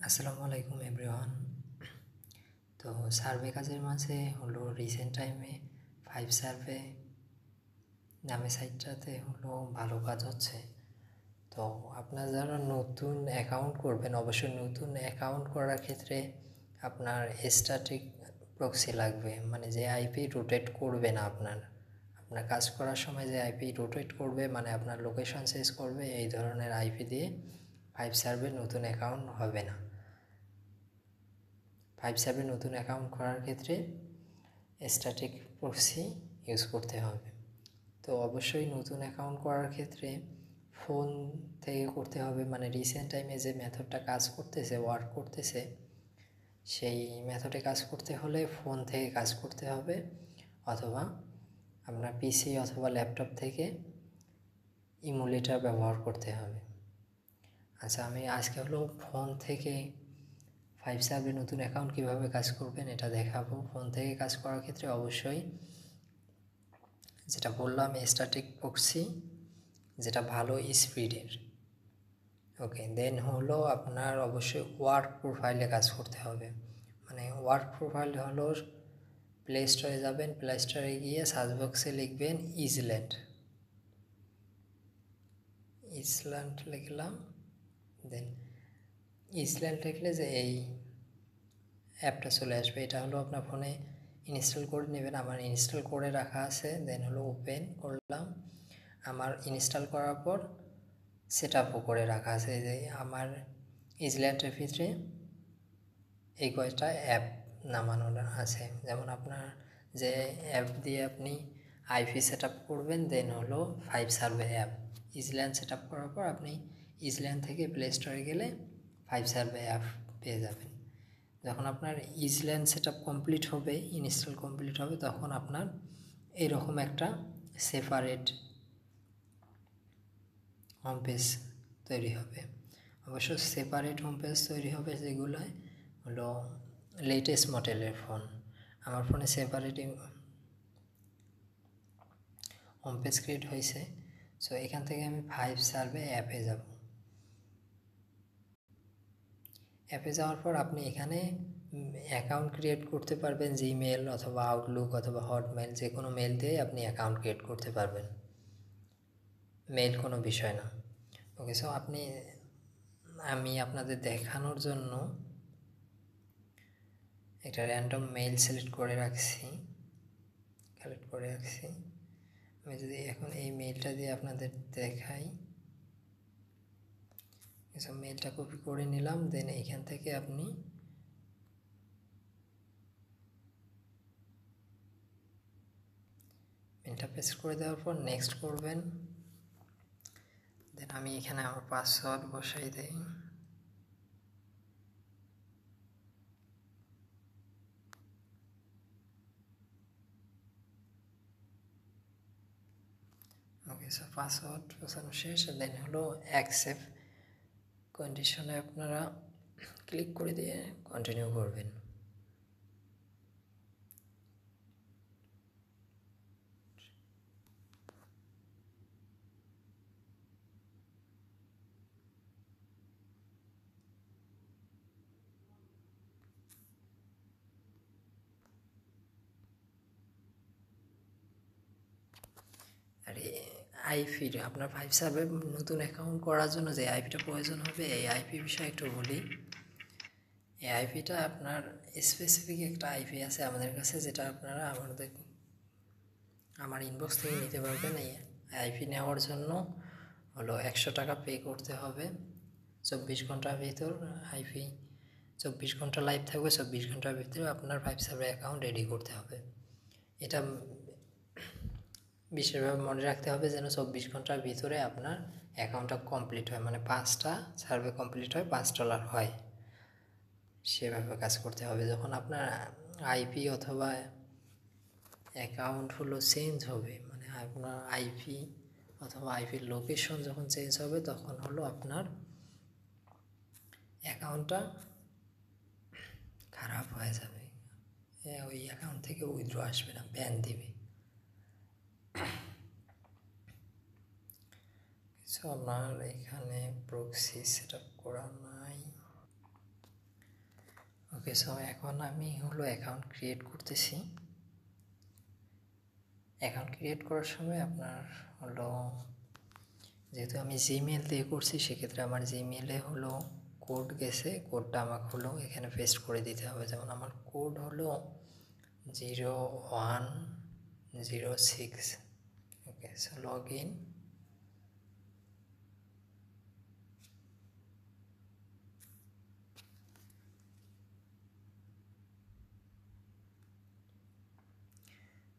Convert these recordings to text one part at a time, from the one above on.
আসসালামু আলাইকুম এভরিওয়ান। তো সার্ভে কাজের মাঝে হলো রিসেন্ট টাইমে 5 সার্ভে নামে সাইটটাতে হলো ভালো কাজ হচ্ছে। তো আপনার যারা নতুন অ্যাকাউন্ট করবেন, অবশ্যই নতুন অ্যাকাউন্ট করার ক্ষেত্রে আপনার স্ট্যাটিক প্রক্সি লাগবে, মানে যে আইপি রোটেট করবে না আপনার কাজ করার সময় যে আইপি রোটেট করবে, মানে আপনার লোকেশন চেঞ্জ করবে, এই ধরনের আইপি দিয়ে 5 সার্ভে নতুন অ্যাকাউন্ট হবে না। 5 সার্ভে নতুন অ্যাকাউন্ট করার ক্ষেত্রে স্ট্যাটিক প্রক্সি ইউজ করতে হবে। তো অবশ্যই নতুন অ্যাকাউন্ট করার ক্ষেত্রে ফোন থেকে করতে হবে, মানে রিসেন্ট টাইমে যে মেথডটা কাজ করতেছে, ওয়ার্ক করতেছে, সেই মেথডে কাজ করতে হলে ফোন থেকে কাজ করতে হবে, অথবা আপনার পিসি অথবা ল্যাপটপ থেকে ইমুলেটর ব্যবহার করতে হবে। আচ্ছা, আমি আজকে হলো ফোন থেকে 5 সার্ভে নতুন অ্যাকাউন্ট কীভাবে কাজ করবেন এটা দেখাবো। ফোন থেকে কাজ করার ক্ষেত্রে অবশ্যই যেটা বললাম স্ট্যাটিক প্রক্সি, যেটা ভালো স্পিডের। ওকে, দেন হলো আপনার অবশ্যই ওয়ার্ক প্রোফাইলে কাজ করতে হবে। মানে ওয়ার্ক প্রোফাইল হলো প্লে স্টোরে যাবেন, প্লে স্টোরে গিয়ে সার্চ বক্সে লিখবেন ইসল্যান্ড লিখলাম। দেন ইসল্যান্ড লিখলে যে এই অ্যাপটা চলে আসবে, এটা হলো আপনার ফোনে ইনস্টল করে নেবেন। আমার ইনস্টল করে রাখা আছে। দেন হলো ওপেন করলাম। আমার ইনস্টল করার পর সেট আপও করে রাখা আছে। যে আমার ইসল্যান্ডের ভিতরে এই কয়েকটা অ্যাপ নামানো আছে, যেমন আপনার যে অ্যাপ দিয়ে আপনি আইপি সেট আপ করবেন, দেন হলো 5 survey app. Eastland set up করার পর আপনি ইসল্যান্ড থেকে প্লে স্টোরে গেলে 5 সার্ভে অ্যাপ পেয়ে যাবেন। যখন আপনার ইসল্যান্ড সেট আপ কমপ্লিট হবে, ইনস্টল কমপ্লিট হবে, তখন আপনার এরকম একটা সেপারেট হোম পেজ তৈরি হবে। অবশ্য সেপারেট হোম পেজ তৈরি হবে যেগুলো হলো লেটেস্ট মডেলের ফোন। আমার ফোনে সেপারেট হোম পেজ ক্রিয়েট হয়েছে। সো এখান থেকে আমি 5 সার্ভে অ্যাপে যাব। অ্যাপে যাওয়ার পর আপনি এখানে অ্যাকাউন্ট ক্রিয়েট করতে পারবেন, জিমেল অথবা আউটলুক অথবা হটমেল, যে কোনো মেল দিয়ে আপনি অ্যাকাউন্ট ক্রিয়েট করতে পারবেন। মেল কোনো বিষয় না। ওকে, সো আমি আপনাদের দেখানোর জন্য একটা র্যান্ডম মেইল সিলেক্ট করে রাখছি, কালেক্ট করে রাখছি। আমি যদি এখন এই মেইলটা দিয়ে আপনাদের দেখাই, এসব মেইলটা কপি করে নিলাম। দেন এইখান থেকে আপনি মেইলটা পেস্ট করে দেওয়ার পর নেক্সট করবেন। দেন আমি এখানে আমার পাসওয়ার্ড বসাই দেই। ওকে, সো পাসওয়ার্ড বসানো শেষ। দেন হলো অ্যাকসেপ্ট কন্ডিশনে আপনারা ক্লিক করে দিয়ে কন্টিনিউ করবেন। আর আইপির আপনার 5 সার্ভে নতুন অ্যাকাউন্ট করার জন্য যে আইপিটা প্রয়োজন হবে, এই আইপি বিষয়ে একটু বলি। এই আইপিটা আপনার স্পেসিফিক একটা আইপি আছে আমাদের কাছে, যেটা আপনারা আমার ইনবক্স থেকে নিতে পারবেন। এই আইপি নেওয়ার জন্য হলো 100 টাকা পে করতে হবে। 24 ঘন্টার ভিতর আইপি 24 ঘন্টা লাইভ থাকবে। 24 ঘন্টার ভিতরে আপনার 5 সার্ভে অ্যাকাউন্ট রেডি করতে হবে। এটা বিশেষভাবে মনে রাখতে হবে যেন 24 ঘন্টার ভিতরে আপনার অ্যাকাউন্টটা কমপ্লিট হয়, মানে 5টা সার্ভে কমপ্লিট হয়, $5 হয়, সেভাবে কাজ করতে হবে। যখন আপনার আইপি অথবা অ্যাকাউন্ট হলো চেঞ্জ হবে, মানে আপনার আইপি অথবা আইপির লোকেশন যখন চেঞ্জ হবে, তখন হলো আপনার অ্যাকাউন্টটা খারাপ হয়ে যাবে। ওই অ্যাকাউন্ট থেকে উইথড্র আসবে না, ব্যান দিবে। সো আমার এখানে প্রক্সি সেট আপ করা নাই। ওকে, সো এখন আমি হলো অ্যাকাউন্ট ক্রিয়েট করতেছি। অ্যাকাউন্ট ক্রিয়েট করার সময় আপনার হলো, যেহেতু আমি জিমেল দিয়ে করছি, সেক্ষেত্রে আমার জিমেলে হলো কোড গেছে, কোডটা আমাকে হলো এখানে পেস্ট করে দিতে হবে। যেমন আমার কোড হলো 0106। ওকে, সো লগ ইন।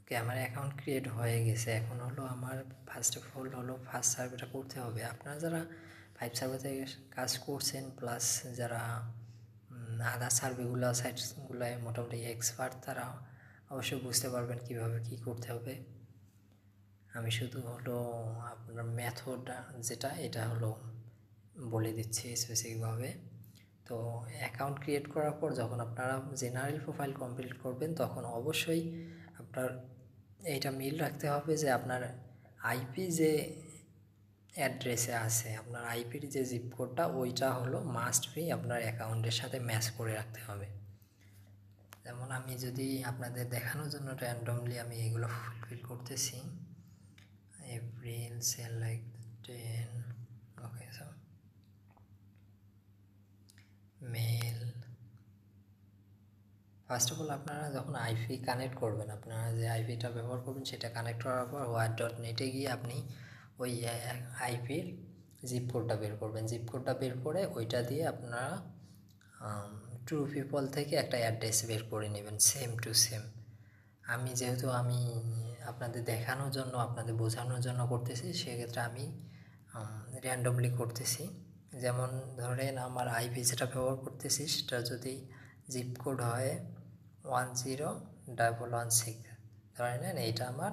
ওকে, আমার অ্যাকাউন্ট ক্রিয়েট হয়ে গেছে। এখন হলো আমার ফার্স্ট অফ অল হলো ফার্স্ট সার্ভেটা করতে হবে। আপনারা যারা 5 সার্ভেতে কাজ করছেন, প্লাস যারা আদার সার্ভেগুলো সাইটসগুলোয় মোটামুটি এক্সপার্ট, তারা অবশ্যই বুঝতে পারবেন কীভাবে কী করতে হবে। আমি শুধু হলো আপনার মেথড যেটা, এটা হলো বলে দিচ্ছি স্পেসিফিকভাবে। তো অ্যাকাউন্ট ক্রিয়েট করার পর যখন আপনারা জেনারেল প্রোফাইল কমপ্লিট করবেন, তখন অবশ্যই আপনার এইটা মিল রাখতে হবে যে আপনার আইপি যে অ্যাড্রেসে আছে, আপনার আইপির যে জিপ কোডটা, ওইটা হলো মাস্ট বি আপনার অ্যাকাউন্টের সাথে ম্যাচ করে রাখতে হবে। যেমন আমি যদি আপনাদের দেখানোর জন্য র্যান্ডমলি আমি এগুলো ফুলফিল করতেছি। April sale like 10। Okay, so mail. First of all আপনারা যখন আইপি কানেক্ট করবেন, আপনারা যে আইপিটা ব্যবহার করবেন সেটা কানেক্ট করার পর WAD.net-এ গিয়ে আপনি ওই আইপির জিপ কোডটা বের করবেন। জিপ কোডটা বের করে ওইটা দিয়ে আপনারা ট্রু পিপল থেকে একটা অ্যাড্রেস বের করে নেবেন, সেম টু সেম। আমি যেহেতু আমি আপনাদের দেখানোর জন্য, আপনাদের বোঝানোর জন্য করতেছি, সেক্ষেত্রে আমি র্যান্ডমলি করতেছি। যেমন ধরেন আমার আইপি যেটা ব্যবহার করতেছি, সেটা যদি জিপ কোড হয় 10,116, ধরে নেন এইটা আমার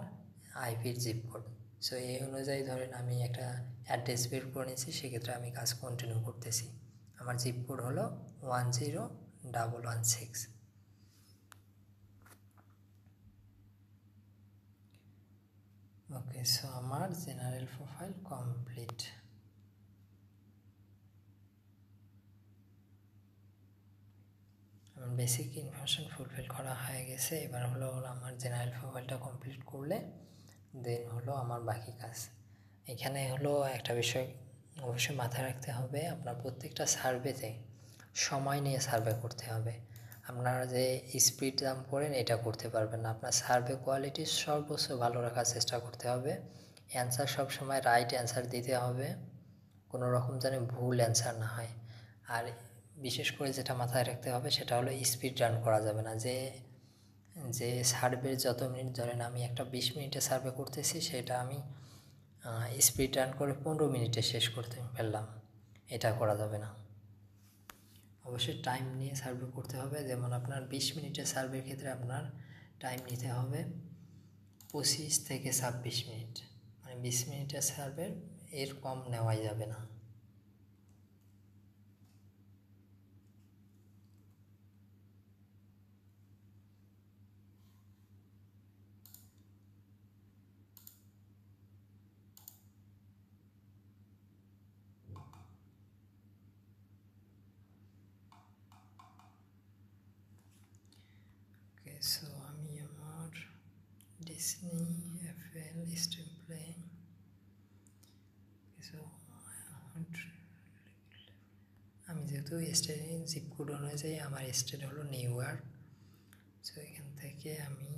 আইপির জিপ কোড। সো এই অনুযায়ী ধরেন আমি একটা অ্যাড্রেস বের করে নিয়েছি, সেক্ষেত্রে আমি কাজ কন্টিনিউ করতেছি। আমার জিপ কোড হলো 10,116। ওকে, সো আমার জেনারেল প্রোফাইল কমপ্লিট। আমার বেসিক ইনফরমেশন ফুলফিল করা হয়ে গেছে। এবার হলো আমার জেনারেল প্রোফাইলটা কমপ্লিট করলে দেন হলো আমার বাকি কাজ। এখানে হলো একটা বিষয় অবশ্যই মাথায় রাখতে হবে, আপনার প্রত্যেকটা সার্ভেতে সময় নিয়ে সার্ভে করতে হবে। আপনারা যে স্পিড জাম্প করেন এটা করতে পারবেন না। আপনার সার্ভে কোয়ালিটি সর্বোচ্চ ভালো রাখার চেষ্টা করতে হবে। অ্যান্সার সবসময় রাইট অ্যান্সার দিতে হবে, কোনো রকম যেন ভুল অ্যান্সার না হয়। আর বিশেষ করে যেটা মাথায় রাখতে হবে সেটা হলো স্পিড রান করা যাবে না। যে সার্ভের যত মিনিট, ধরেন আমি একটা 20 মিনিটে সার্ভে করতেছি, সেটা আমি স্পিড রান করে 15 মিনিটে শেষ করতে পারলাম, এটা করা যাবে না। অবশ্যই টাইম নিয়ে সার্ভে করতে হবে। যেমন আপনার 20 মিনিটের সার্ভের ক্ষেত্রে আপনার টাইম নিতে হবে 25 থেকে 26 মিনিট, মানে 20 মিনিটের সার্ভে এর কম নেওয়াই যাবে না। ওকে, সো আমি আমার Disney FL stream playing. So আমি যেহেতু স্টেট জিপ কোড অনুযায়ী আমার স্টেট হলো নিউ ইয়র্ক, সো এখান থেকে আমি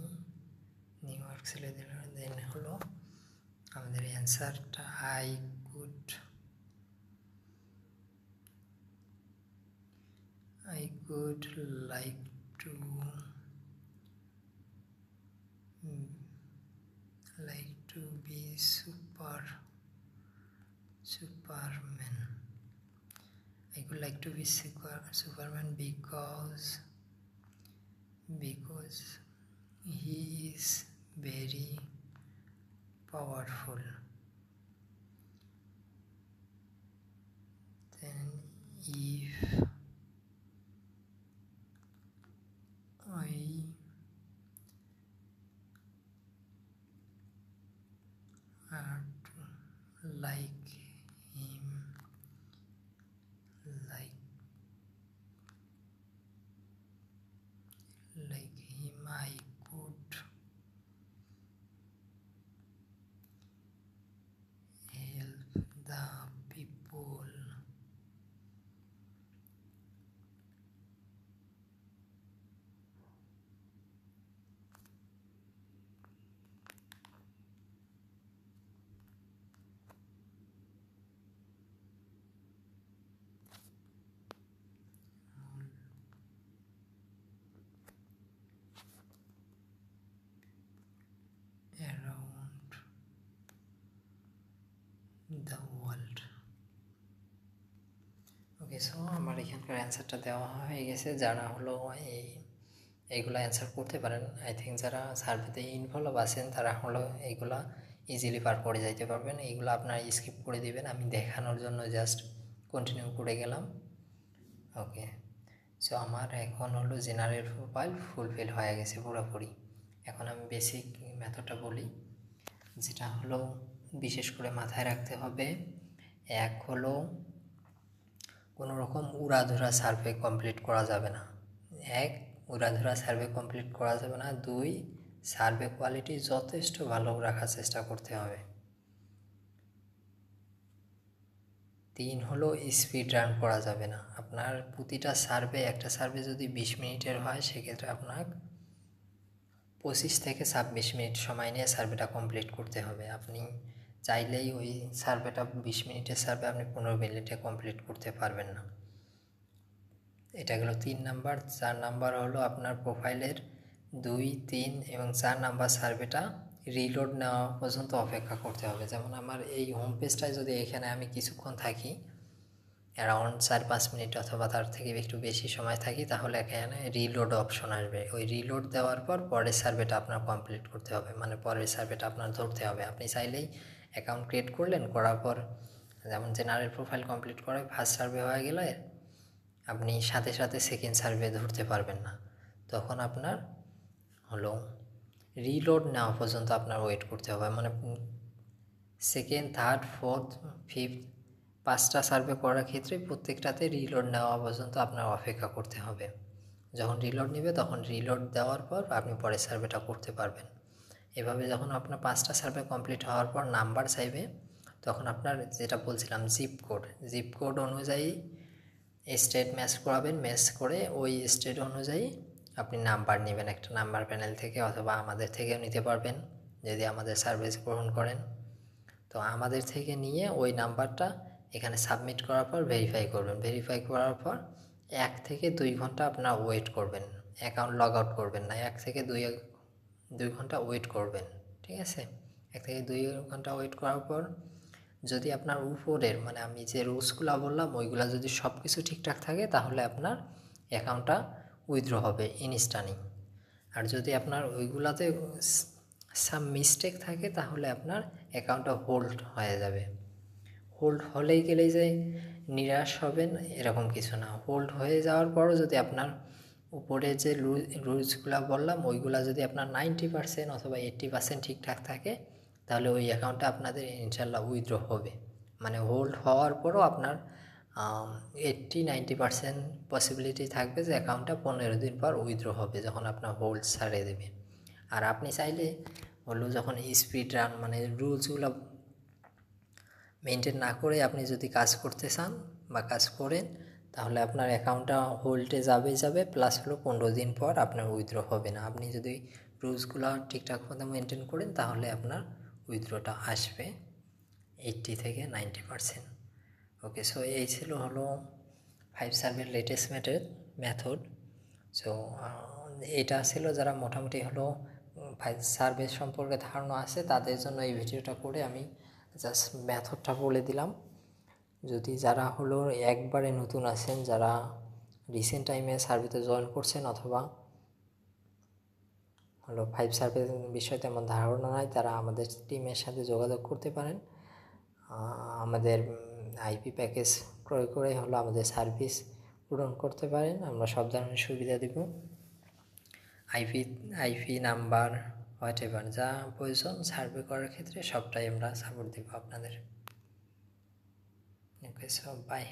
নিউ ইয়র্ক ছেড়ে দিলাম। দেন হলো আমাদের অ্যান্সারটা I could like to be Superman. I would like to be Superman because he is very powerful. Then if I like him, like the world. Okay, so আমার এখানকার অ্যান্সারটা দেওয়া হয়ে গেছে। যারা হলো এইগুলো অ্যান্সার করতে পারেন, আই থিঙ্ক যারা সার্ভেতে ইনভলভ আছেন তারা হলো এইগুলা ইজিলি পার করে যাইতে পারবেন। এইগুলো আপনারা স্কিপ করে দিবেন, আমি দেখানোর জন্য জাস্ট কন্টিনিউ করে গেলাম। ওকে, সো আমার এখন হলো জেনারেল প্রোফাইল ফুলফিল হয়ে গেছে পুরোপুরি। এখন আমি বেসিক মেথডটা বলি, যেটা হলো বিশেষ করে মাথায় রাখতে হবে। এক হলো কোনো রকম উড়াধুরা সার্ভে কমপ্লিট করা যাবে না। উড়াধুরা সার্ভে কমপ্লিট করা যাবে না। 2, সার্ভে কোয়ালিটি যথেষ্ট ভালো রাখার চেষ্টা করতে হবে। 3 হলো স্পিড রান করা যাবে না। আপনার প্রতিটা সার্ভে, একটা সার্ভে যদি 20 মিনিটের হয় সেক্ষেত্রে আপনার 25 থেকে 26 মিনিট সময় নিয়ে সার্ভেটা কমপ্লিট করতে হবে। আপনি চাইলেই ওই সার্ভেটা 20 মিনিটের সার্ভে আপনি 15 মিনিটে কমপ্লিট করতে পারবেন না। এটা গেল 3 নাম্বার। 4 নাম্বার হলো আপনার প্রোফাইলের 2, 3 এবং 4 নাম্বার সার্ভেটা রিলোড নেওয়া পর্যন্ত অপেক্ষা করতে হবে। যেমন আমার এই হোম পেজটায় যদি এখানে আমি কিছুক্ষণ থাকি, অ্যারাউন্ড 4-5 মিনিট অথবা তার থেকে একটু বেশি সময় থাকি, তাহলে এখানে রিলোড অপশন আসবে। ওই রিলোড দেওয়ার পর পরের সার্ভেটা আপনার কমপ্লিট করতে হবে, মানে পরের সার্ভেটা আপনার ধরতে হবে। আপনি চাইলেই অ্যাকাউন্ট ক্রিয়েট করলেন, করার পর যেমন জেনারেল প্রোফাইল কমপ্লিট করে ফার্স্ট সার্ভে হয়ে গেলে আপনি সাথে সাথে সেকেন্ড সার্ভে ধরতে পারবেন না। তখন আপনার হলো রিলোড নেওয়া পর্যন্ত আপনার ওয়েট করতে হবে। মানে সেকেন্ড, থার্ড, ফোর্থ, ফিফথ 5টা সার্ভে করার ক্ষেত্রে প্রত্যেকটাতে রিলোড নেওয়া পর্যন্ত আপনার অপেক্ষা করতে হবে। যখন রিলোড নেবে তখন রিলোড দেওয়ার পর আপনি পরের সার্ভেটা করতে পারবেন। এভাবে যখন আপনার 5টা সার্ভে কমপ্লিট হওয়ার পর নাম্বার চাইবে, তখন আপনার যেটা বলছিলাম জিপ কোড অনুযায়ী স্টেট ম্যাচ করাবেন। ম্যাচ করে ওই স্টেট অনুযায়ী আপনি নাম্বার নেবেন একটা নাম্বার প্যানেল থেকে, অথবা আমাদের থেকেও নিতে পারবেন যদি আমাদের সার্ভিস গ্রহণ করেন। তো আমাদের থেকে নিয়ে ওই নাম্বারটা এখানে সাবমিট করার পর ভেরিফাই করবেন। ভেরিফাই করার পর 1 থেকে 2 ঘন্টা আপনার ওয়েট করবেন। অ্যাকাউন্ট লগ আউট করবেন না, 1 থেকে 2 ঘন্টা ওয়েট করবেন। ঠিক আছে, 1 থেকে 2 ঘন্টা ওয়েট করার পর যদি আপনার উপরের, মানে আমি যে রুলসগুলো বললাম ওইগুলো যদি সব কিছু ঠিকঠাক থাকে, তাহলে আপনার অ্যাকাউন্টটা উইথড্র হবে ইনস্ট্যান্টই। আর যদি আপনার ওইগুলাতে সাম মিস্টেক থাকে, তাহলে আপনার অ্যাকাউন্টটা হোল্ড হয়ে যাবে। হোল্ড হলেই গেলেই যে নিরাশ হবেন এরকম কিছু না। হোল্ড হয়ে যাওয়ার পরও যদি আপনার উপরে যে রুলসগুলো বললাম ওইগুলো যদি আপনার 90% অথবা 80% ঠিকঠাক থাকে, তাহলে ওই অ্যাকাউন্টটা আপনাদের ইনশাল্লাহ উইথড্র হবে। মানে হোল্ড হওয়ার পরও আপনার 80-90% পসিবিলিটি থাকবে যে অ্যাকাউন্টটা 15 দিন পর উইথড্র হবে, যখন আপনার হোল্ড ছাড়িয়ে দেবে। আর আপনি চাইলে হলো যখন স্পিড রান, মানে রুলসগুলো মেনটেন না করে আপনি যদি কাজ করতে চান বা কাজ করেন, তাহলে আপনার অ্যাকাউন্টটা হোল্ডে যাবে প্লাস হলো 15 দিন পর আপনার উইথড্র হবে না। আপনি যদি রুলসগুলো ঠিকঠাক মতো মেনটেন করেন, তাহলে আপনার উইথড্রটা আসবে 80 থেকে 90%। ওকে, সো এই ছিল হলো 5 সার্ভের লেটেস্ট মেথড। সো এটা ছিল যারা মোটামুটি হলো 5 সার্ভে সম্পর্কে ধারণা আছে তাদের জন্য এই ভিডিওটা করে আমি জাস্ট মেথডটা বলে দিলাম। যদি যারা হলো একবারে নতুন আছেন, যারা রিসেন্ট টাইমে সার্ভেতে জয়েন করছেন, অথবা হলো 5 সার্ভের বিষয়ে তেমন ধারণা নাই, তারা আমাদের টিমের সাথে যোগাযোগ করতে পারেন। আমাদের আইপি প্যাকেজ ক্রয় করে হলো আমাদের সার্ভিস পূরণ করতে পারেন। আমরা সব ধরনের সুবিধা দেব। আইপি নাম্বার হোয়াটএভার যা প্রয়োজন সার্ভে করার ক্ষেত্রে সবটাই আমরা সাপোর্ট দেব আপনাদের। ওকে, সো বাই।